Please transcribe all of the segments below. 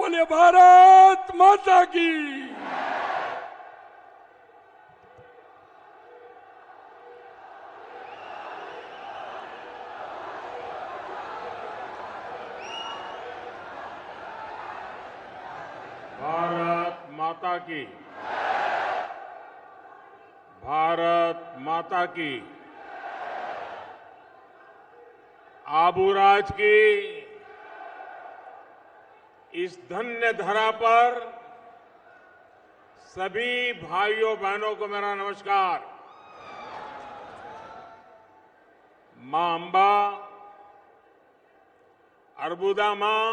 बोले भारत माता की। भारत माता की। भारत माता की। आबूराज की इस धन्य धरा पर सभी भाइयों बहनों को मेरा नमस्कार। मां अंबा, अर्बुदा मां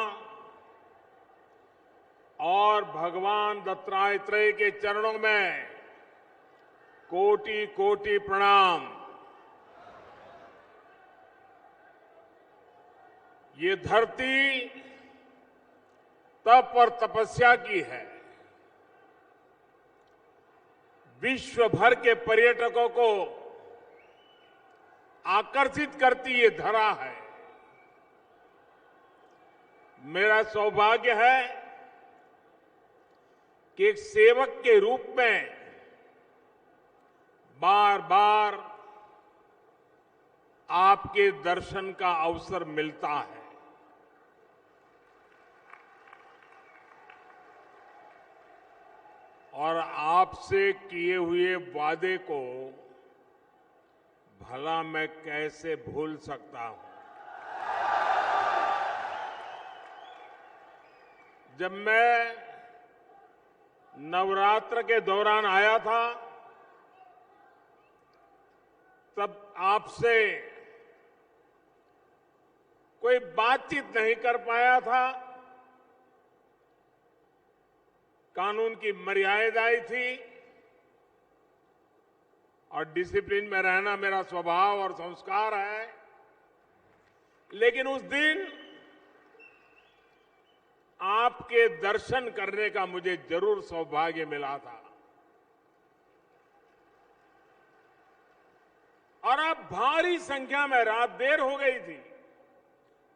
और भगवान दत्तात्रेय के चरणों में कोटि कोटि प्रणाम। ये धरती तप और तपस्या की है। विश्व भर के पर्यटकों को आकर्षित करती ये धरा है। मेरा सौभाग्य है कि एक सेवक के रूप में बार बार आपके दर्शन का अवसर मिलता है। और आपसे किए हुए वादे को भला मैं कैसे भूल सकता हूं। जब मैं नवरात्र के दौरान आया था तब आपसे कोई बातचीत नहीं कर पाया था। कानून की मर्यादाएं थी और डिसिप्लिन में रहना मेरा स्वभाव और संस्कार है। लेकिन उस दिन आपके दर्शन करने का मुझे जरूर सौभाग्य मिला था। और अब भारी संख्या में, रात देर हो गई थी,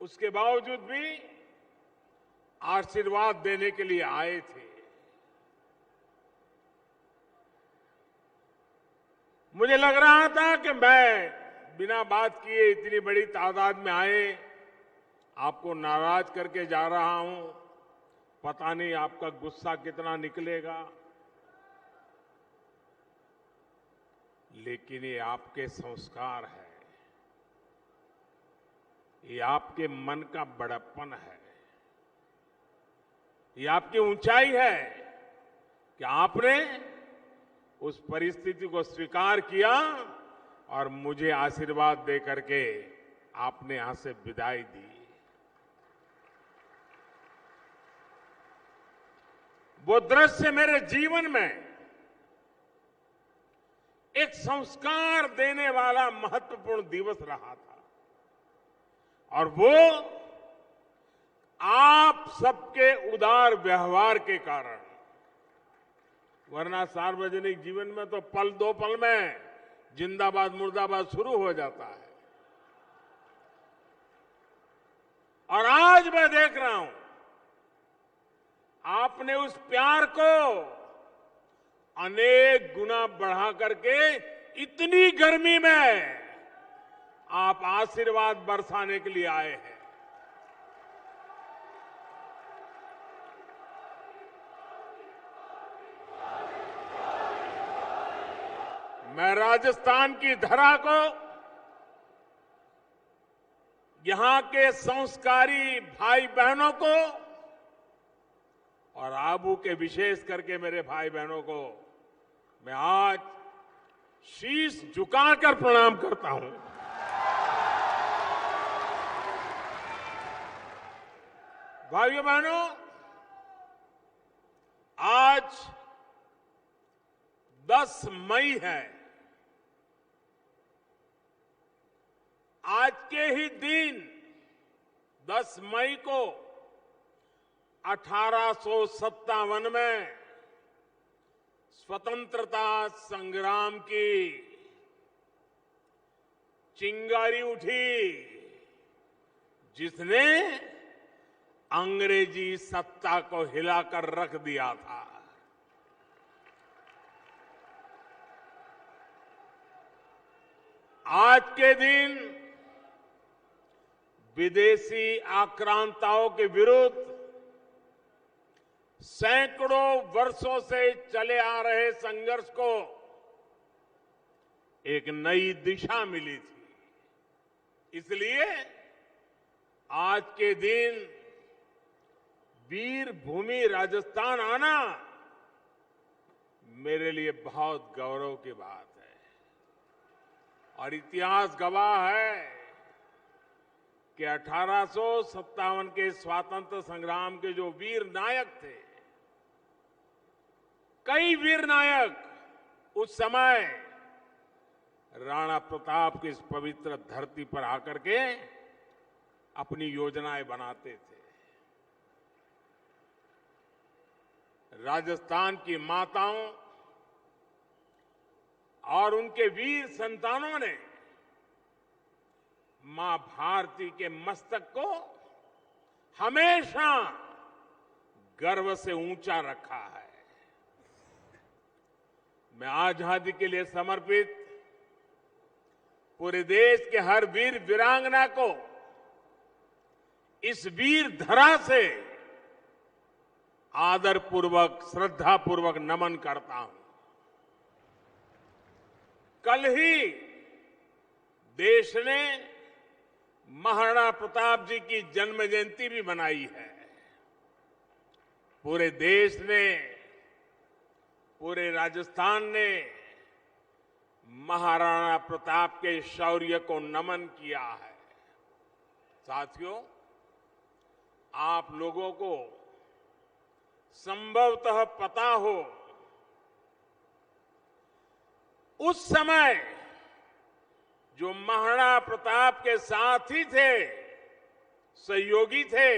उसके बावजूद भी आशीर्वाद देने के लिए आए थे। मुझे लग रहा था कि मैं बिना बात किए इतनी बड़ी तादाद में आए, आपको नाराज करके जा रहा हूं। पता नहीं आपका गुस्सा कितना निकलेगा, लेकिन ये आपके संस्कार है, ये आपके मन का बड़प्पन है, ये आपकी ऊंचाई है कि आपने उस परिस्थिति को स्वीकार किया और मुझे आशीर्वाद दे करके आपने यहां से विदाई दी। वो दृश्य मेरे जीवन में एक संस्कार देने वाला महत्वपूर्ण दिवस रहा था। और वो आप सबके उदार व्यवहार के कारण। वरना सार्वजनिक जीवन में तो पल दो पल में जिंदाबाद मुर्दाबाद शुरू हो जाता है। और आज मैं देख रहा हूं आपने उस प्यार को अनेक गुना बढ़ा करके इतनी गर्मी में आप आशीर्वाद बरसाने के लिए आए हैं। मैं राजस्थान की धरा को, यहां के संस्कारी भाई बहनों को और आबू के विशेष करके मेरे भाई बहनों को मैं आज शीश झुकाकर प्रणाम करता हूं। भाइयों बहनों, आज 10 मई है। आज के ही दिन 10 मई को 1857 में स्वतंत्रता संग्राम की चिंगारी उठी, जिसने अंग्रेजी सत्ता को हिलाकर रख दिया था। आज के दिन विदेशी आक्रांताओं के विरुद्ध सैकड़ों वर्षों से चले आ रहे संघर्ष को एक नई दिशा मिली थी। इसलिए आज के दिन वीर भूमि राजस्थान आना मेरे लिए बहुत गौरव की बात है। और इतिहास गवाह है कि 1857 के स्वतंत्रता संग्राम के जो वीर नायक थे, कई वीर नायक उस समय राणा प्रताप की इस पवित्र धरती पर आकर के अपनी योजनाएं बनाते थे। राजस्थान की माताओं और उनके वीर संतानों ने मां भारती के मस्तक को हमेशा गर्व से ऊंचा रखा है। मैं आजादी के लिए समर्पित पूरे देश के हर वीर वीरांगना को इस वीर धरा से आदरपूर्वक, श्रद्धापूर्वक नमन करता हूं। कल ही देश ने महाराणा प्रताप जी की जन्म जयंती भी मनाई है। पूरे देश ने, पूरे राजस्थान ने महाराणा प्रताप के शौर्य को नमन किया है। साथियों, आप लोगों को संभवतः पता हो, उस समय जो महाराणा प्रताप के साथी थे, सहयोगी थे,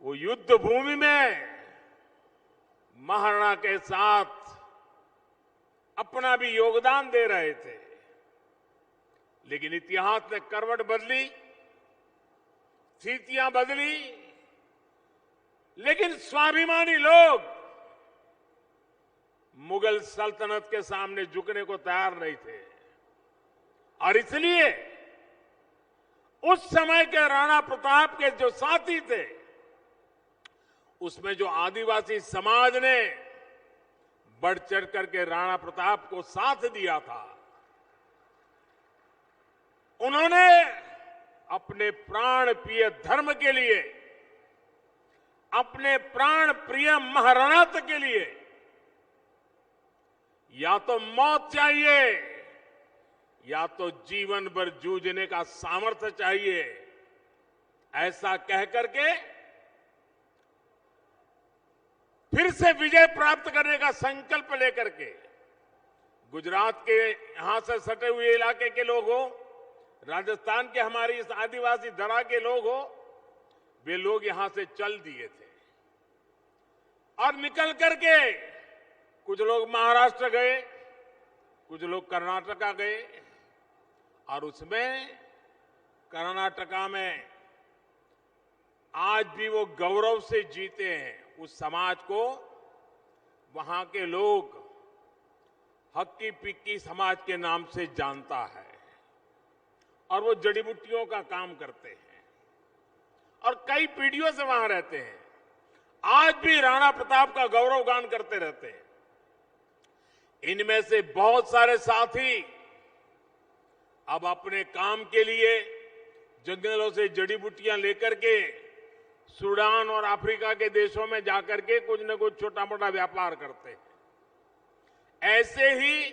वो युद्ध भूमि में महाराणा के साथ अपना भी योगदान दे रहे थे। लेकिन इतिहास ने करवट बदली, स्थितियां बदली, लेकिन स्वाभिमानी लोग मुगल सल्तनत के सामने झुकने को तैयार नहीं थे। और इसलिए उस समय के राणा प्रताप के जो साथी थे, उसमें जो आदिवासी समाज ने बढ़ चढ़ करके राणा प्रताप को साथ दिया था, उन्होंने अपने प्राण प्रिय धर्म के लिए, अपने प्राण प्रिय महाराणा के लिए या तो मौत चाहिए या तो जीवन भर जूझने का सामर्थ्य चाहिए, ऐसा कहकर के फिर से विजय प्राप्त करने का संकल्प लेकर के गुजरात के यहां से सटे हुए इलाके के लोग हो, राजस्थान के हमारी इस आदिवासी धरा के लोग हो, वे लोग यहां से चल दिए थे और निकल करके कुछ लोग महाराष्ट्र गए, कुछ लोग कर्नाटका गए। और उसमें कर्नाटका में आज भी वो गौरव से जीते हैं। उस समाज को वहां के लोग हक्की पिक्की समाज के नाम से जानता है और वो जड़ी बूटियों का काम करते हैं और कई पीढ़ियों से वहां रहते हैं। आज भी राणा प्रताप का गौरव गान करते रहते हैं। इनमें से बहुत सारे साथी अब अपने काम के लिए जंगलों से जड़ी बूटियां लेकर के सूडान और अफ्रीका के देशों में जाकर के कुछ न कुछ छोटा मोटा व्यापार करते हैं। ऐसे ही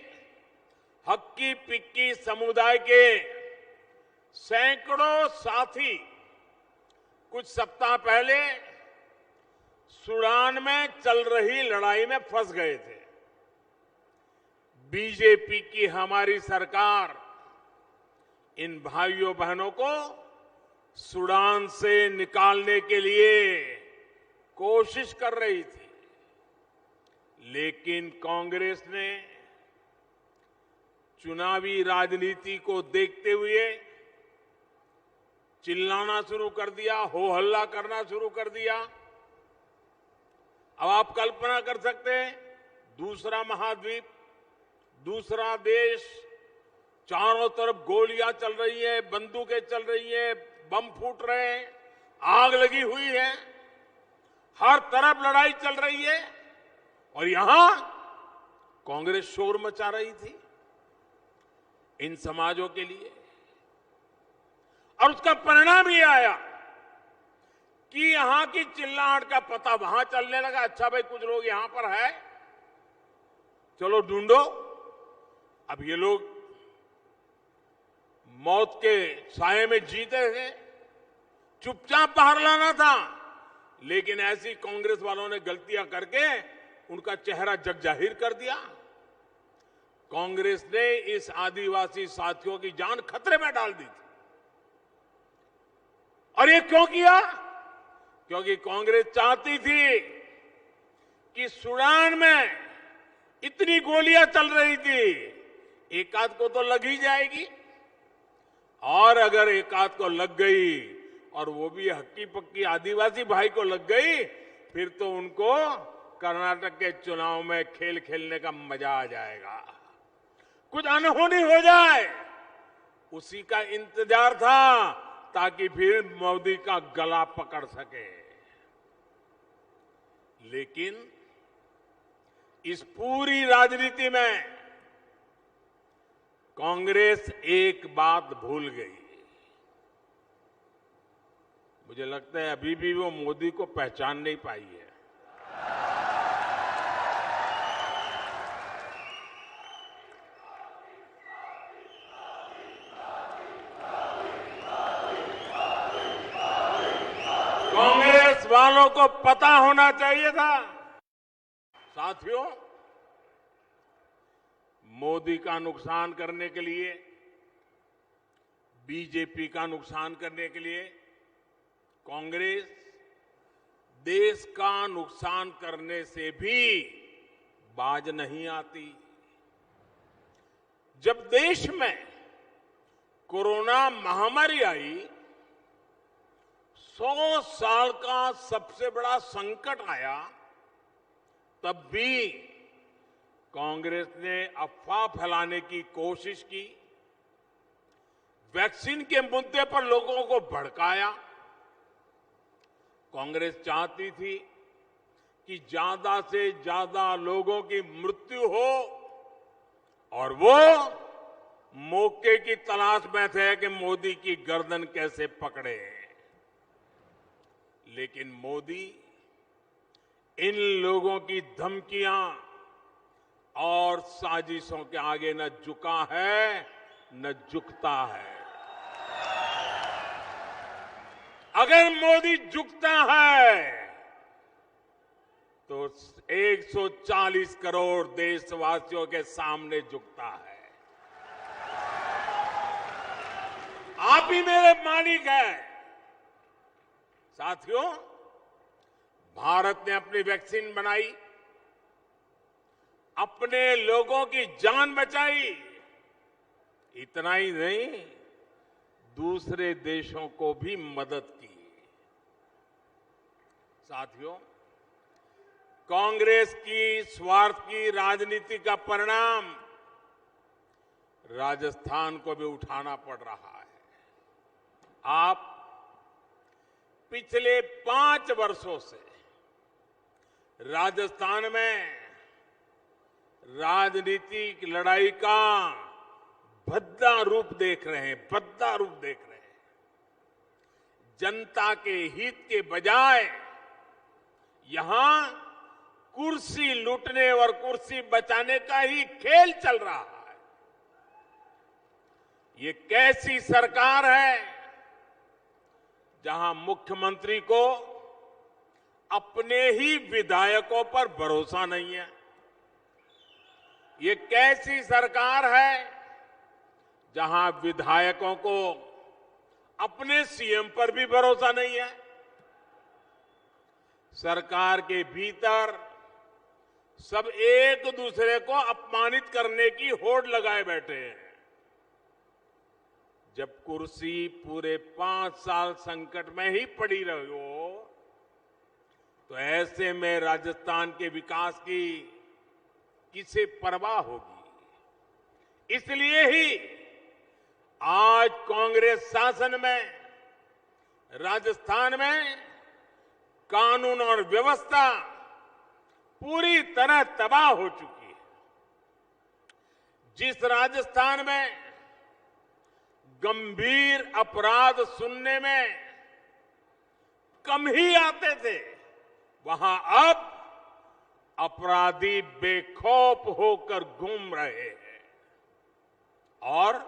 हक्की पिक्की समुदाय के सैकड़ों साथी कुछ सप्ताह पहले सूडान में चल रही लड़ाई में फंस गए थे। बीजेपी की हमारी सरकार इन भाइयों बहनों को सूडान से निकालने के लिए कोशिश कर रही थी, लेकिन कांग्रेस ने चुनावी राजनीति को देखते हुए चिल्लाना शुरू कर दिया, हो हल्ला करना शुरू कर दिया। अब आप कल्पना कर सकते हैं, दूसरा महाद्वीप, दूसरा देश, चारों तरफ गोलियां चल रही है, बंदूकें चल रही है, बम फूट रहे हैं, आग लगी हुई है, हर तरफ लड़ाई चल रही है, और यहां कांग्रेस शोर मचा रही थी इन समाजों के लिए। और उसका परिणाम ये आया कि यहां की चिल्लाहट का पता वहां चलने लगा। अच्छा भाई, कुछ लोग यहां पर है, चलो ढूंढो। अब ये लोग मौत के साए में जीते थे, चुपचाप बाहर लाना था, लेकिन ऐसी कांग्रेस वालों ने गलतियां करके उनका चेहरा जग जाहिर कर दिया। कांग्रेस ने इस आदिवासी साथियों की जान खतरे में डाल दी थी। और ये क्यों किया? क्योंकि कांग्रेस चाहती थी कि सूडान में इतनी गोलियां चल रही थी, एक आध को तो लग ही जाएगी, और अगर एक आध को लग गई और वो भी हक्की पक्की आदिवासी भाई को लग गई, फिर तो उनको कर्नाटक के चुनाव में खेल खेलने का मजा आ जाएगा, कुछ अनहोनी हो जाए, उसी का इंतजार था ताकि फिर मोदी का गला पकड़ सके। लेकिन इस पूरी राजनीति में कांग्रेस एक बात भूल गई। मुझे लगता है अभी भी वो मोदी को पहचान नहीं पाई है। कांग्रेस वालों को पता होना चाहिए था, साथियों, मोदी का नुकसान करने के लिए, बीजेपी का नुकसान करने के लिए कांग्रेस देश का नुकसान करने से भी बाज नहीं आती। जब देश में कोरोना महामारी आई, 100 साल का सबसे बड़ा संकट आया, तब भी कांग्रेस ने अफवाह फैलाने की कोशिश की, वैक्सीन के मुद्दे पर लोगों को भड़काया। कांग्रेस चाहती थी कि ज्यादा से ज्यादा लोगों की मृत्यु हो, और वो मौके की तलाश में थे कि मोदी की गर्दन कैसे पकड़े। लेकिन मोदी इन लोगों की धमकियां और साजिशों के आगे न झुका है न झुकता है। अगर मोदी झुकता है तो 140 करोड़ देशवासियों के सामने झुकता है। आप ही मेरे मालिक हैं। साथियों, भारत ने अपनी वैक्सीन बनाई, अपने लोगों की जान बचाई, इतना ही नहीं, दूसरे देशों को भी मदद की। साथियों, कांग्रेस की स्वार्थ की राजनीति का परिणाम राजस्थान को भी उठाना पड़ रहा है। आप पिछले 5 वर्षों से राजस्थान में राजनीतिक लड़ाई का भद्दा रूप देख रहे हैं, भद्दा रूप देख रहे हैं। जनता के हित के बजाय यहां कुर्सी लूटने और कुर्सी बचाने का ही खेल चल रहा है। ये कैसी सरकार है जहां मुख्यमंत्री को अपने ही विधायकों पर भरोसा नहीं है? ये कैसी सरकार है जहां विधायकों को अपने सीएम पर भी भरोसा नहीं है? सरकार के भीतर सब एक दूसरे को अपमानित करने की होड़ लगाए बैठे हैं। जब कुर्सी पूरे 5 साल संकट में ही पड़ी रही हो, तो ऐसे में राजस्थान के विकास की किसे परवाह होगी। इसलिए ही आज कांग्रेस शासन में राजस्थान में कानून और व्यवस्था पूरी तरह तबाह हो चुकी है। जिस राजस्थान में गंभीर अपराध सुनने में कम ही आते थे, वहां अब अपराधी बेखौफ होकर घूम रहे हैं और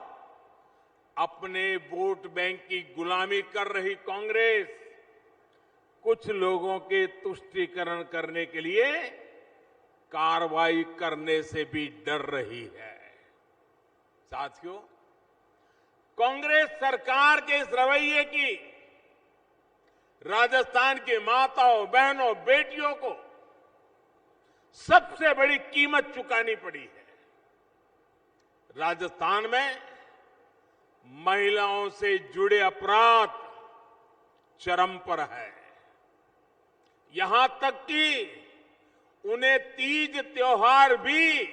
अपने वोट बैंक की गुलामी कर रही कांग्रेस कुछ लोगों के तुष्टीकरण करने के लिए कार्रवाई करने से भी डर रही है। साथियों, कांग्रेस सरकार के इस रवैये की राजस्थान की माताओं, बहनों, बेटियों को सबसे बड़ी कीमत चुकानी पड़ी है। राजस्थान में महिलाओं से जुड़े अपराध चरम पर है। यहां तक कि उन्हें तीज त्योहार भी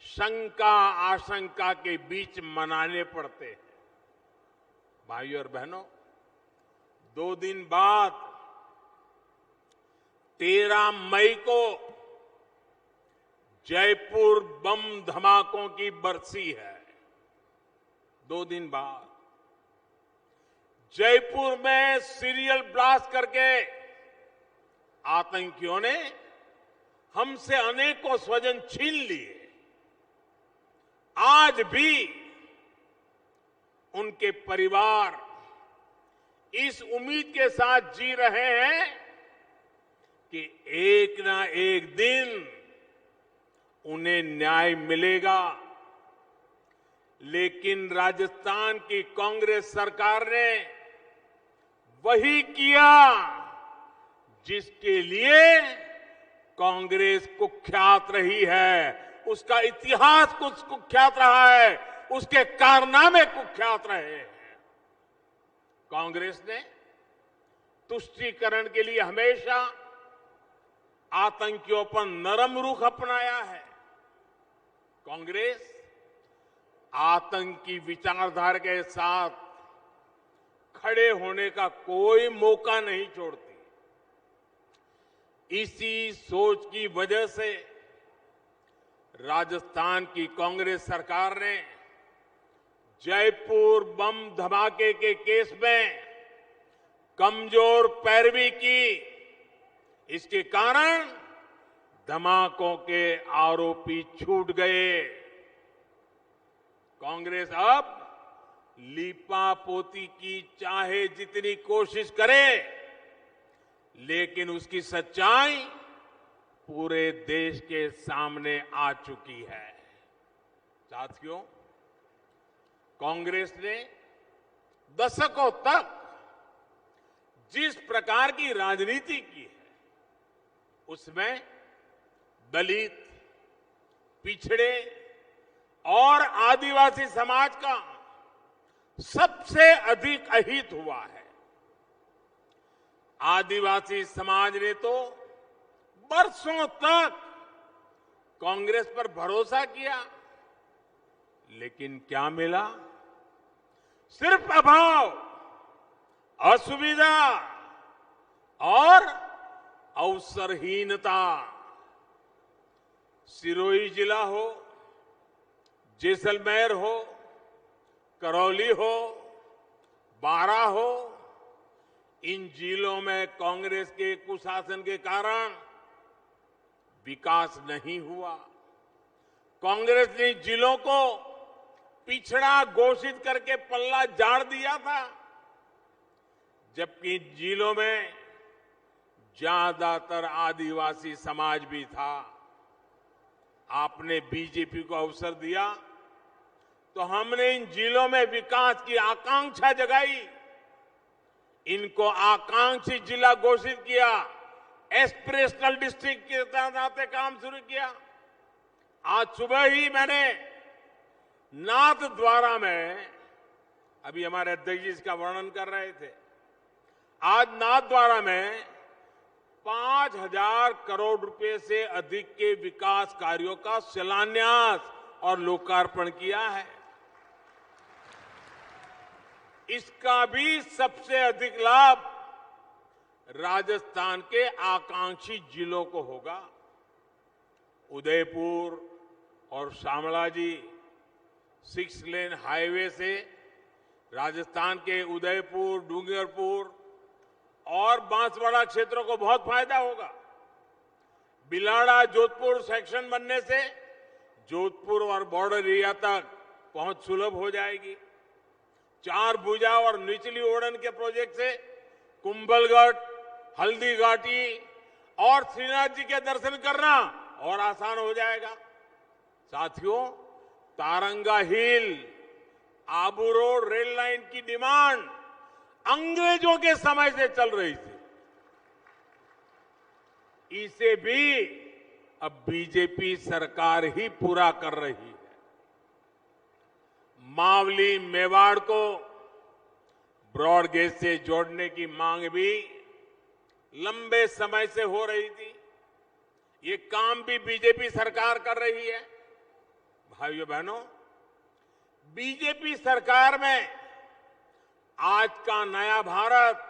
शंका आशंका के बीच मनाने पड़ते हैं। भाइयों और बहनों, 2 दिन बाद 13 मई को जयपुर बम धमाकों की बरसी है। 2 दिन बाद जयपुर में सीरियल ब्लास्ट करके आतंकियों ने हमसे अनेकों स्वजन छीन लिए। आज भी उनके परिवार इस उम्मीद के साथ जी रहे हैं कि एक ना एक दिन उन्हें न्याय मिलेगा। लेकिन राजस्थान की कांग्रेस सरकार ने वही किया जिसके लिए कांग्रेस कुख्यात रही है। उसका इतिहास कुछ कुख्यात रहा है, उसके कारनामे कुख्यात रहे हैं। कांग्रेस ने तुष्टीकरण के लिए हमेशा आतंकियों पर नरम रुख अपनाया है। कांग्रेस आतंकी विचारधारा के साथ खड़े होने का कोई मौका नहीं छोड़ती। इसी सोच की वजह से राजस्थान की कांग्रेस सरकार ने जयपुर बम धमाके के केस में कमजोर पैरवी की। इसके कारण धमाकों के आरोपी छूट गए। कांग्रेस अब लीपापोती की चाहे जितनी कोशिश करे, लेकिन उसकी सच्चाई पूरे देश के सामने आ चुकी है। साथियों, कांग्रेस ने दशकों तक जिस प्रकार की राजनीति की है, उसमें दलित, पिछड़े और आदिवासी समाज का सबसे अधिक अहित हुआ है। आदिवासी समाज ने तो बरसों तक कांग्रेस पर भरोसा किया, लेकिन क्या मिला? सिर्फ अभाव, असुविधा और अवसरहीनता। सिरोही जिला हो, जैसलमेर हो, करौली हो, बारां हो, इन जिलों में कांग्रेस के कुशासन के कारण विकास नहीं हुआ। कांग्रेस ने जिलों को पिछड़ा घोषित करके पल्ला झाड़ दिया था, जबकि जिलों में ज्यादातर आदिवासी समाज भी था। आपने बीजेपी को अवसर दिया तो हमने इन जिलों में विकास की आकांक्षा जगाई, इनको आकांक्षी जिला घोषित किया, एस्पिरेशनल डिस्ट्रिक्ट के नाते काम शुरू किया। आज सुबह ही मैंने नाथद्वारा में अभी हमारे अध्यक्ष जी इसका वर्णन कर रहे थे। आज नाथद्वारा में 5,000 करोड़ रुपए से अधिक के विकास कार्यों का शिलान्यास और लोकार्पण किया है। इसका भी सबसे अधिक लाभ राजस्थान के आकांक्षी जिलों को होगा। उदयपुर और शामलाजी 6 लेन हाईवे से राजस्थान के उदयपुर, डूंगरपुर और बांसवाड़ा क्षेत्रों को बहुत फायदा होगा। बिलाड़ा जोधपुर सेक्शन बनने से जोधपुर और बॉर्डर एरिया तक पहुंच सुलभ हो जाएगी। 4 भुजा और निचली ओड़न के प्रोजेक्ट से कुंभलगढ़, हल्दीघाटी और श्रीनाथ जी के दर्शन करना और आसान हो जाएगा। साथियों, तारंगा हिल, आबू रोड रेल लाइन की डिमांड अंग्रेजों के समय से चल रही थी। इसे भी अब बीजेपी सरकार ही पूरा कर रही है। मावली मेवाड़ को ब्रॉडगेज से जोड़ने की मांग भी लंबे समय से हो रही थी। ये काम भी बीजेपी सरकार कर रही है। भाइयों बहनों, बीजेपी सरकार में आज का नया भारत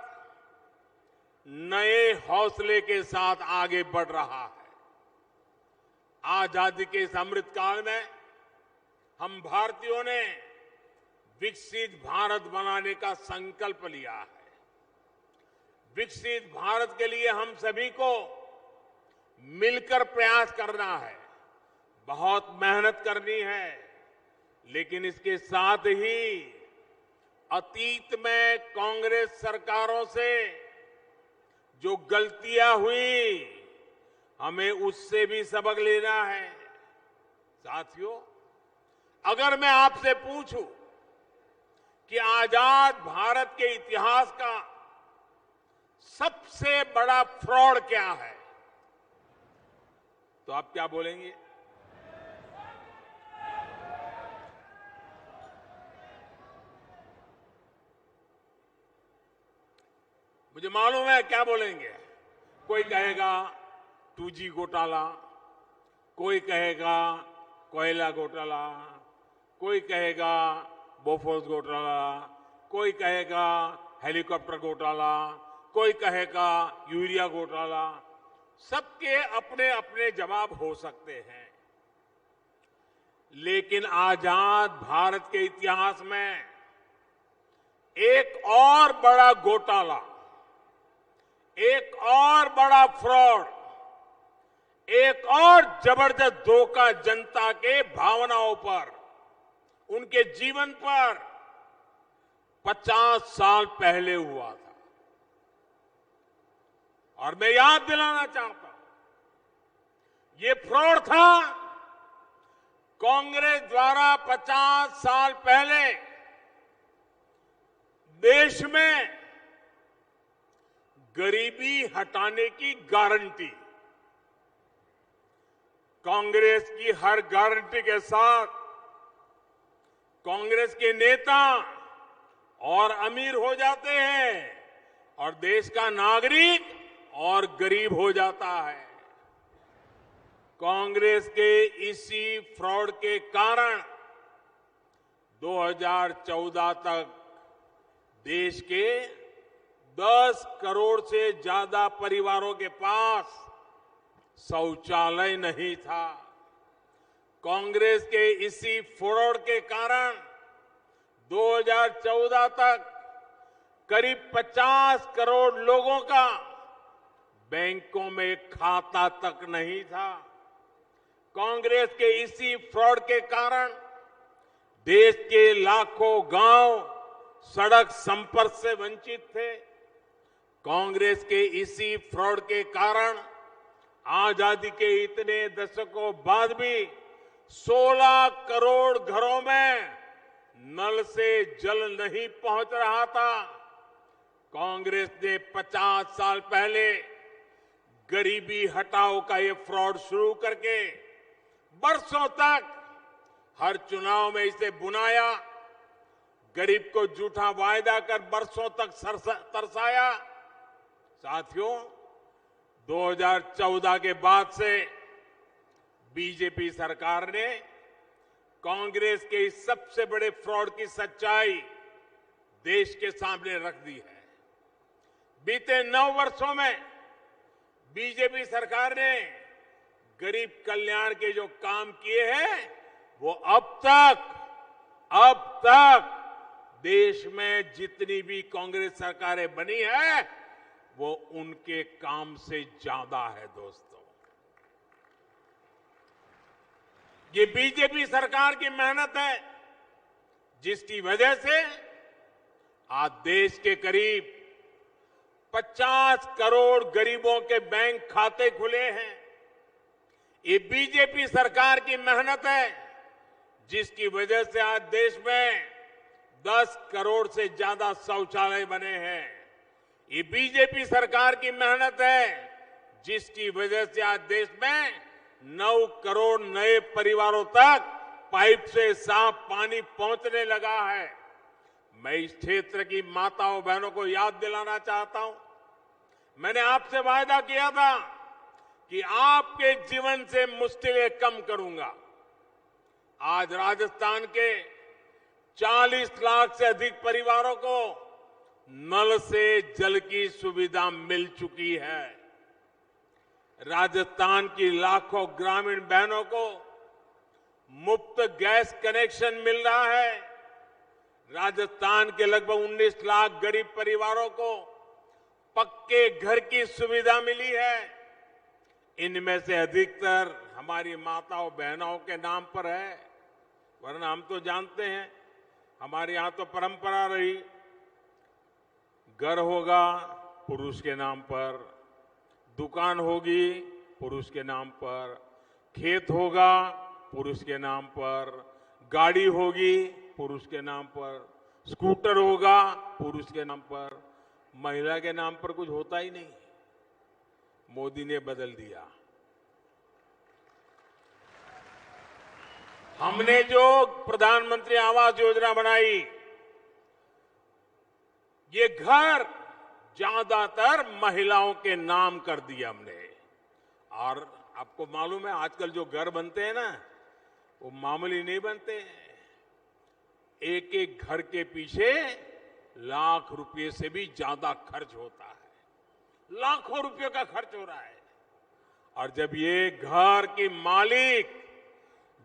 नए हौसले के साथ आगे बढ़ रहा है। आजादी के इस अमृतकाल में हम भारतीयों ने विकसित भारत बनाने का संकल्प लिया है। विकसित भारत के लिए हम सभी को मिलकर प्रयास करना है, बहुत मेहनत करनी है। लेकिन इसके साथ ही अतीत में कांग्रेस सरकारों से जो गलतियां हुई, हमें उससे भी सबक लेना है। साथियों, अगर मैं आपसे पूछूं कि आजाद भारत के इतिहास का सबसे बड़ा फ्रॉड क्या है, तो आप क्या बोलेंगे? मुझे मालूम है क्या बोलेंगे। कोई कहेगा 2G घोटाला, कोई कहेगा कोयला घोटाला, कोई कहेगा बोफोर्स घोटाला, कोई कहेगा हेलीकॉप्टर घोटाला, कोई कहेगा यूरिया घोटाला। सबके अपने अपने जवाब हो सकते हैं। लेकिन आजाद भारत के इतिहास में एक और बड़ा घोटाला, एक और बड़ा फ्रॉड, एक और जबरदस्त धोखा जनता के भावनाओं पर, उनके जीवन पर 50 साल पहले हुआ था। और मैं याद दिलाना चाहता हूं, ये फ्रॉड था कांग्रेस द्वारा 50 साल पहले देश में गरीबी हटाने की गारंटी। कांग्रेस की हर गारंटी के साथ कांग्रेस के नेता और अमीर हो जाते हैं और देश का नागरिक और गरीब हो जाता है। कांग्रेस के इसी फ्रॉड के कारण 2014 तक देश के 10 करोड़ से ज्यादा परिवारों के पास शौचालय नहीं था। कांग्रेस के इसी फ्रॉड के कारण 2014 तक करीब 50 करोड़ लोगों का बैंकों में खाता तक नहीं था। कांग्रेस के इसी फ्रॉड के कारण देश के लाखों गांव सड़क संपर्क से वंचित थे। कांग्रेस के इसी फ्रॉड के कारण आजादी के इतने दशकों बाद भी 16 करोड़ घरों में नल से जल नहीं पहुंच रहा था। कांग्रेस ने 50 साल पहले गरीबी हटाओ का ये फ्रॉड शुरू करके बरसों तक हर चुनाव में इसे बुनाया, गरीब को झूठा वायदा कर बरसों तक तरसाया। साथियों, 2014 के बाद से बीजेपी सरकार ने कांग्रेस के इस सबसे बड़े फ्रॉड की सच्चाई देश के सामने रख दी है। बीते 9 वर्षों में बीजेपी सरकार ने गरीब कल्याण के जो काम किए हैं वो अब तक देश में जितनी भी कांग्रेस सरकारें बनी है वो उनके काम से ज्यादा है। दोस्तों, ये बीजेपी सरकार की मेहनत है जिसकी वजह से आज देश के करीब 50 करोड़ गरीबों के बैंक खाते खुले हैं। ये बीजेपी सरकार की मेहनत है जिसकी वजह से आज देश में 10 करोड़ से ज्यादा शौचालय बने हैं। ये बीजेपी सरकार की मेहनत है जिसकी वजह से आज देश में 9 करोड़ नए परिवारों तक पाइप से साफ पानी पहुंचने लगा है। मैं इस क्षेत्र की माताओं बहनों को याद दिलाना चाहता हूं, मैंने आपसे वायदा किया था कि आपके जीवन से मुश्किलें कम करूंगा। आज राजस्थान के 40 लाख से अधिक परिवारों को नल से जल की सुविधा मिल चुकी है। राजस्थान की लाखों ग्रामीण बहनों को मुफ्त गैस कनेक्शन मिल रहा है। राजस्थान के लगभग 19 लाख गरीब परिवारों को पक्के घर की सुविधा मिली है। इनमें से अधिकतर हमारी माताओं बहनों के नाम पर है, वरना हम तो जानते हैं हमारे यहां तो परंपरा रही, घर होगा पुरुष के नाम पर, दुकान होगी पुरुष के नाम पर, खेत होगा पुरुष के नाम पर, गाड़ी होगी पुरुष के नाम पर, स्कूटर होगा पुरुष के नाम पर, महिला के नाम पर कुछ होता ही नहीं। मोदी ने बदल दिया। हमने जो प्रधानमंत्री आवास योजना बनाई, ये घर ज्यादातर महिलाओं के नाम कर दिया हमने। और आपको मालूम है आजकल जो घर बनते हैं ना वो मामूली नहीं बनते। एक एक घर के पीछे लाख रुपए से भी ज्यादा खर्च होता है, लाखों रुपए का खर्च हो रहा है। और जब ये घर की मालिक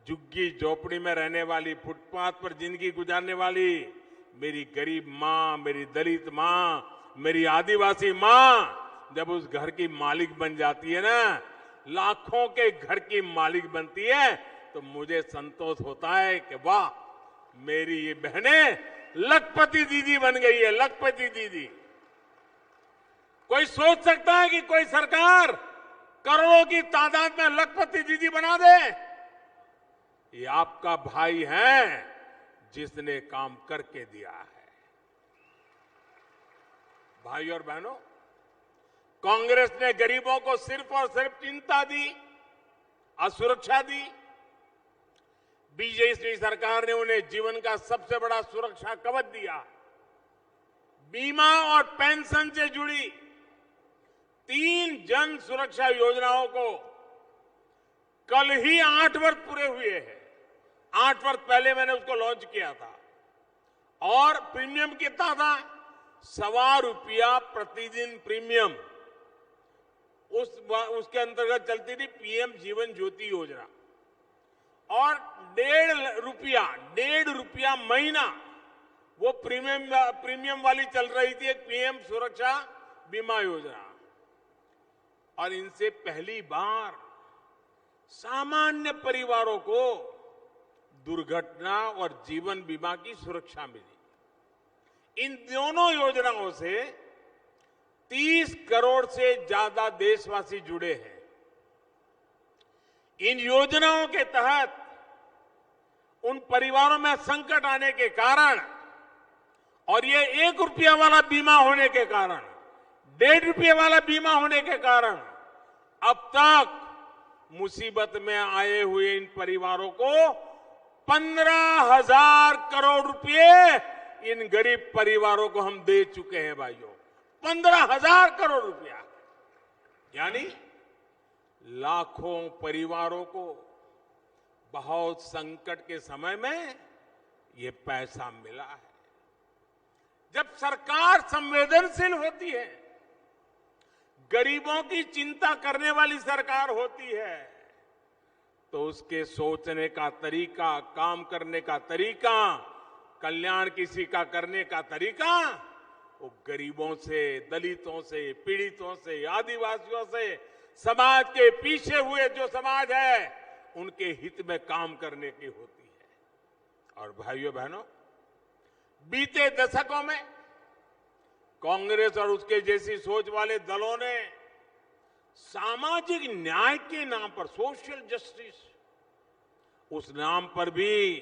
झुग्गी झोपड़ी में रहने वाली, फुटपाथ पर जिंदगी गुजारने वाली मेरी गरीब मां, मेरी दलित मां, मेरी आदिवासी मां जब उस घर की मालिक बन जाती है ना, लाखों के घर की मालिक बनती है, तो मुझे संतोष होता है कि वाह, मेरी ये बहनें लखपति दीदी बन गई है, लखपति दीदी। कोई सोच सकता है कि कोई सरकार करोड़ों की तादाद में लखपति दीदी बना दे? ये आपका भाई है जिसने काम करके दिया है। भाई और बहनों, कांग्रेस ने गरीबों को सिर्फ और सिर्फ चिंता दी, असुरक्षा दी। बीजेपी सरकार ने उन्हें जीवन का सबसे बड़ा सुरक्षा कवच दिया। बीमा और पेंशन से जुड़ी 3 जन सुरक्षा योजनाओं को कल ही 8 वर्ष पूरे हुए हैं। 8 वर्ष पहले मैंने उसको लॉन्च किया था और प्रीमियम कितना था? ₹1.25 प्रतिदिन प्रीमियम। उसके अंतर्गत चलती थी पीएम जीवन ज्योति योजना और ₹1.5 महीना वो प्रीमियम वाली चल रही थी, एक पीएम सुरक्षा बीमा योजना। और इनसे पहली बार सामान्य परिवारों को दुर्घटना और जीवन बीमा की सुरक्षा मिली। इन दोनों योजनाओं से 30 करोड़ से ज्यादा देशवासी जुड़े हैं। इन योजनाओं के तहत उन परिवारों में संकट आने के कारण और ये ₹1 वाला बीमा होने के कारण, ₹1.5 वाला बीमा होने के कारण अब तक मुसीबत में आए हुए इन परिवारों को 15,000 करोड़ रुपए इन गरीब परिवारों को हम दे चुके हैं भाइयों। 15,000 करोड़ रुपया, यानी लाखों परिवारों को बहुत संकट के समय में ये पैसा मिला है। जब सरकार संवेदनशील होती है, गरीबों की चिंता करने वाली सरकार होती है, तो उसके सोचने का तरीका, काम करने का तरीका, कल्याण किसी का करने का तरीका वो गरीबों से, दलितों से, पीड़ितों से, आदिवासियों से, समाज के पीछे हुए जो समाज है उनके हित में काम करने की होती है। और भाइयों बहनों, बीते दशकों में कांग्रेस और उसके जैसी सोच वाले दलों ने सामाजिक न्याय के नाम पर, सोशल जस्टिस, उस नाम पर भी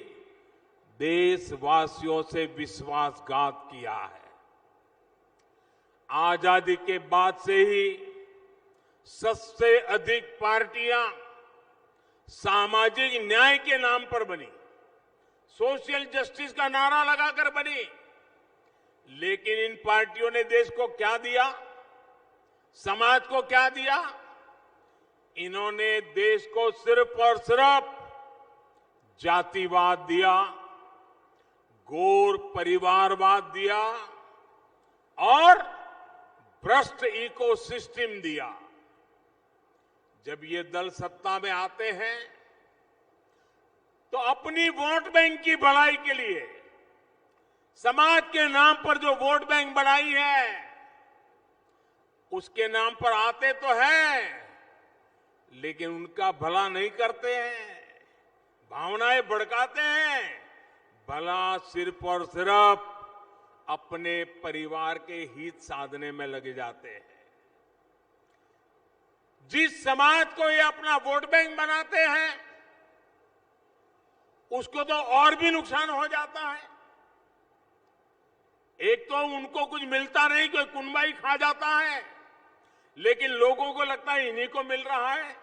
देशवासियों से विश्वासघात किया है। आजादी के बाद से ही सबसे अधिक पार्टियां सामाजिक न्याय के नाम पर बनी, सोशल जस्टिस का नारा लगाकर बनी, लेकिन इन पार्टियों ने देश को क्या दिया, समाज को क्या दिया? इन्होंने देश को सिर्फ और सिर्फ जातिवाद दिया, गौर परिवारवाद दिया और भ्रष्ट इकोसिस्टम दिया। जब ये दल सत्ता में आते हैं तो अपनी वोट बैंक की भलाई के लिए, समाज के नाम पर जो वोट बैंक बनाई है उसके नाम पर आते तो हैं, लेकिन उनका भला नहीं करते हैं, भावनाएं भड़काते हैं, भला सिर्फ और सिर्फ अपने परिवार के हित साधने में लगे जाते हैं। जिस समाज को ये अपना वोट बैंक बनाते हैं उसको तो और भी नुकसान हो जाता है। एक तो उनको कुछ मिलता नहीं, कोई कुनबाई खा जाता है, लेकिन लोगों को लगता है इन्हीं को मिल रहा है,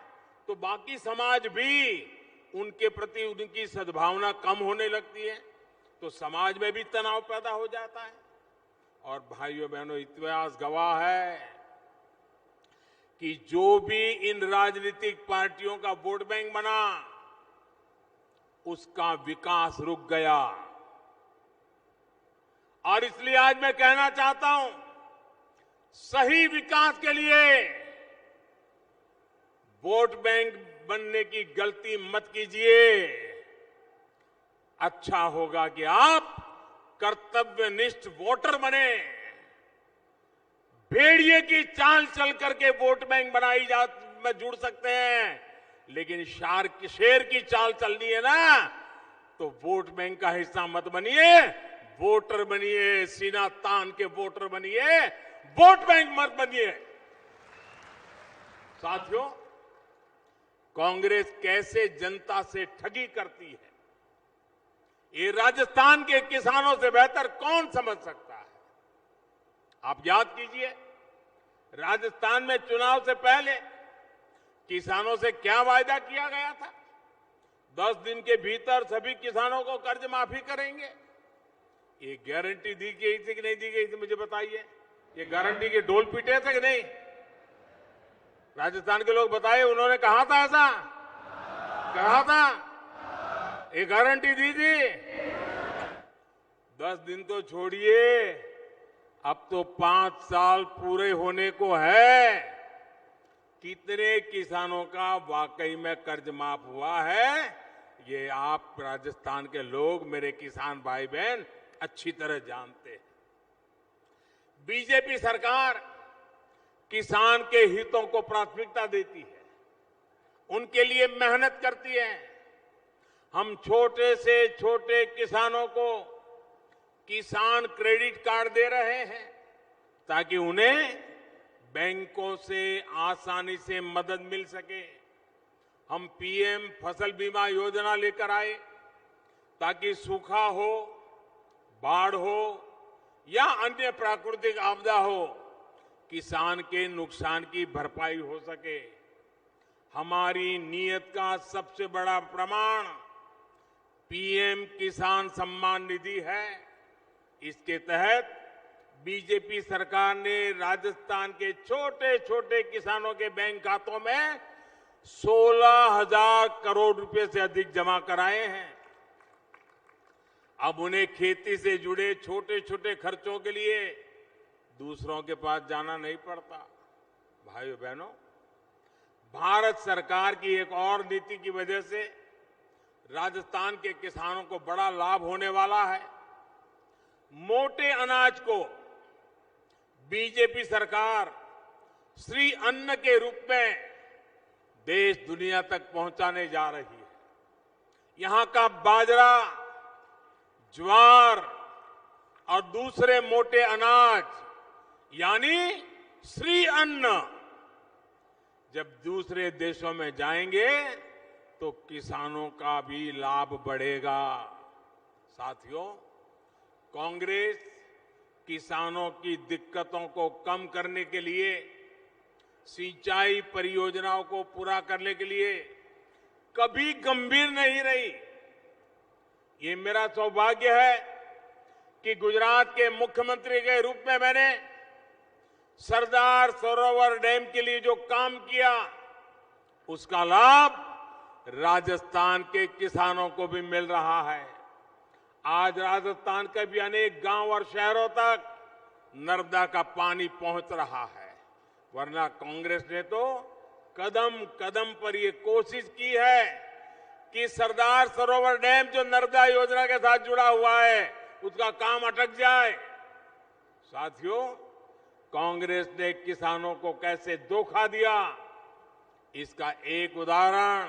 तो बाकी समाज भी उनके प्रति उनकी सद्भावना कम होने लगती है, तो समाज में भी तनाव पैदा हो जाता है। और भाइयों बहनों, इतिहास गवाह है कि जो भी इन राजनीतिक पार्टियों का वोट बैंक बना उसका विकास रुक गया। और इसलिए आज मैं कहना चाहता हूं, सही विकास के लिए वोट बैंक बनने की गलती मत कीजिए। अच्छा होगा कि आप कर्तव्यनिष्ठ वोटर बने, भेड़िए की चाल चल करके वोट बैंक बनाई में जुड़ सकते हैं, लेकिन शेर की चाल चलनी है ना, तो वोट बैंक का हिस्सा मत बनिए, वोटर बनिए, सीना तान के वोटर बनिए, वोट बैंक मत बनिए। साथियों, कांग्रेस कैसे जनता से ठगी करती है ये राजस्थान के किसानों से बेहतर कौन समझ सकता है। आप याद कीजिए, राजस्थान में चुनाव से पहले किसानों से क्या वायदा किया गया था? 10 दिन के भीतर सभी किसानों को कर्ज माफी करेंगे। ये गारंटी दी गई थी कि नहीं दी गई थी, मुझे बताइए। ये गारंटी के ढोल पीटे थे कि नहीं? राजस्थान के लोग बताइए, उन्होंने कहा था ऐसा? कहा था? ये गारंटी दी थी? 10 दिन तो छोड़िए, अब तो 5 साल पूरे होने को है। कितने किसानों का वाकई में कर्ज माफ हुआ है, ये आप राजस्थान के लोग, मेरे किसान भाई बहन अच्छी तरह जानते हैं। बीजेपी सरकार किसान के हितों को प्राथमिकता देती है, उनके लिए मेहनत करती है। हम छोटे से छोटे किसानों को किसान क्रेडिट कार्ड दे रहे हैं ताकि उन्हें बैंकों से आसानी से मदद मिल सके। हम पीएम फसल बीमा योजना लेकर आए ताकि सूखा हो, बाढ़ हो या अन्य प्राकृतिक आपदा हो, किसान के नुकसान की भरपाई हो सके। हमारी नीयत का सबसे बड़ा प्रमाण पीएम किसान सम्मान निधि है। इसके तहत बीजेपी सरकार ने राजस्थान के छोटे छोटे किसानों के बैंक खातों में 16,000 करोड़ रुपए से अधिक जमा कराए हैं। अब उन्हें खेती से जुड़े छोटे छोटे खर्चों के लिए दूसरों के पास जाना नहीं पड़ता। भाइयों बहनों, भारत सरकार की एक और नीति की वजह से राजस्थान के किसानों को बड़ा लाभ होने वाला है। मोटे अनाज को बीजेपी सरकार श्री अन्न के रूप में देश दुनिया तक पहुंचाने जा रही है। यहां का बाजरा, ज्वार और दूसरे मोटे अनाज यानी श्री अन्न जब दूसरे देशों में जाएंगे तो किसानों का भी लाभ बढ़ेगा। साथियों, कांग्रेस किसानों की दिक्कतों को कम करने के लिए, सिंचाई परियोजनाओं को पूरा करने के लिए कभी गंभीर नहीं रही। ये मेरा सौभाग्य है कि गुजरात के मुख्यमंत्री के रूप में मैंने सरदार सरोवर डैम के लिए जो काम किया उसका लाभ राजस्थान के किसानों को भी मिल रहा है। आज राजस्थान के भी अनेक गांव और शहरों तक नर्मदा का पानी पहुंच रहा है। वरना कांग्रेस ने तो कदम कदम पर ये कोशिश की है कि सरदार सरोवर डैम जो नर्मदा योजना के साथ जुड़ा हुआ है उसका काम अटक जाए। साथियों, कांग्रेस ने किसानों को कैसे धोखा दिया, इसका एक उदाहरण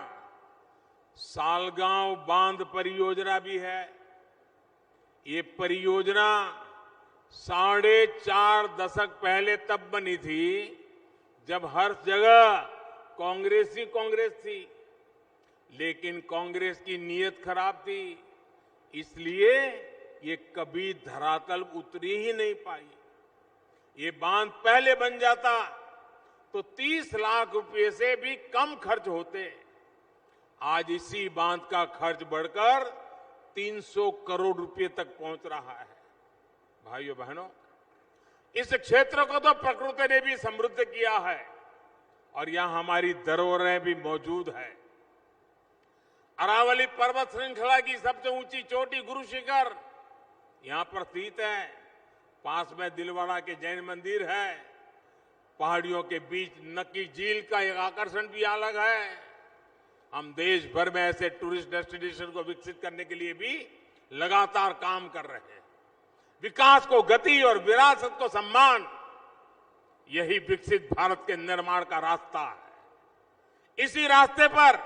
सालगांव बांध परियोजना भी है। ये परियोजना 4.5 दशक पहले तब बनी थी जब हर जगह कांग्रेस ही कांग्रेस थी, लेकिन कांग्रेस की नीयत खराब थी, इसलिए ये कभी धरातल उतरी ही नहीं पाई। ये बांध पहले बन जाता तो 30 लाख रुपए से भी कम खर्च होते। आज इसी बांध का खर्च बढ़कर 300 करोड़ रुपए तक पहुंच रहा है। भाइयों बहनों, इस क्षेत्र को तो प्रकृति ने भी समृद्ध किया है और यहां हमारी धरोहरें भी मौजूद है। अरावली पर्वत श्रृंखला की सबसे ऊंची चोटी गुरु शिखर यहां पर स्थित है। पास में दिलवाड़ा के जैन मंदिर है। पहाड़ियों के बीच नक्की झील का एक आकर्षण भी अलग है। हम देश भर में ऐसे टूरिस्ट डेस्टिनेशन को विकसित करने के लिए भी लगातार काम कर रहे हैं। विकास को गति और विरासत को सम्मान, यही विकसित भारत के निर्माण का रास्ता है। इसी रास्ते पर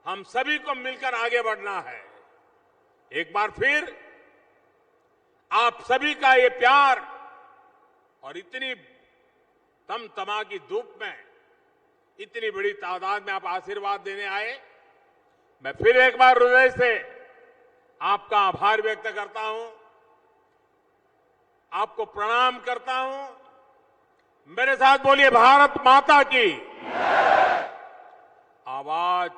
हम सभी को मिलकर आगे बढ़ना है। एक बार फिर आप सभी का ये प्यार और इतनी तमतमा की धूप में इतनी बड़ी तादाद में आप आशीर्वाद देने आए, मैं फिर एक बार हृदय से आपका आभार व्यक्त करता हूं, आपको प्रणाम करता हूं। मेरे साथ बोलिए, भारत माता की आवाज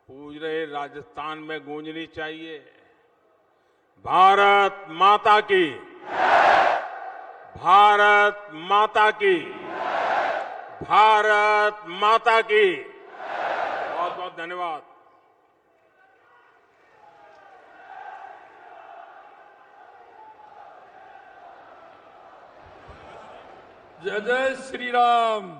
पूरे राजस्थान में गूंजनी चाहिए। भारत माता की, भारत माता की, भारत माता की। बहुत बहुत धन्यवाद। जय जय श्री राम।